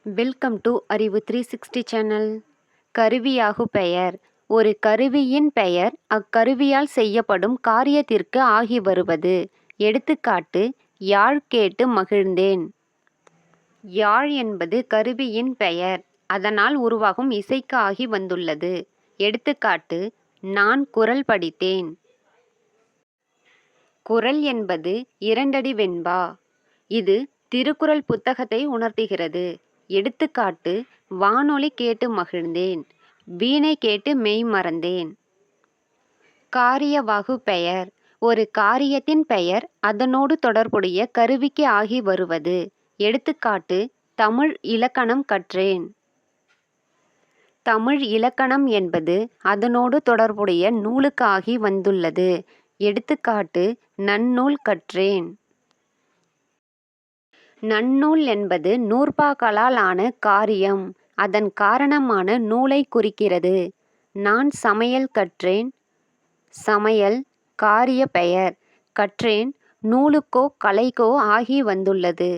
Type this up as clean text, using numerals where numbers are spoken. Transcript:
Welcome to அறிவு 360 channel. கருவியாகு பெயர். ஒரு கருவியின் பெயர் அக்கருவியால் செய்யப்படும் காரியத்திற்கு ஆகி வருவது. எடுத்துக்காட்டு: யாழ் கேட்டு மகிழ்ந்தேன். யாழ் என்பது கருவியின் பெயர். அதனால் உருவாகும் இசைக்கு ஆகி வந்துள்ளது. எடுத்துக்காட்டு: நான் குறள் படித்தேன். குறள் என்பது இரண்டடி வெண்பா. இது திருக்குறள் புத்தகத்தை உணர்த்துகிறது. எடுத்துக்காட்டு: வானொலி கேட்டு மகிழ்ந்தேன். வீணை கேட்டு மெய் மறந்தேன். காரியவாகு பெயர். ஒரு காரியத்தின் பெயர் அதனோடு தொடர்புடைய கருவிக்கு ஆகி வருவது. எடுத்துக்காட்டு: தமிழ் இலக்கணம் கற்றேன். தமிழ் இலக்கணம் என்பது அதனோடு தொடர்புடைய நூலுக்கு ஆகி வந்துள்ளது. எடுத்துக்காட்டு: நன்னூல் கற்றேன். நன்னூல் என்பது நூற்பாக்களால் ஆன காரியம். அதன் காரணமான நூலை குறிக்கிறது. நான் சமையல் கற்றேன். சமையல் காரிய பெயர். கற்றேன் நூலுக்கோ கலைக்கோ ஆகி வந்துள்ளது.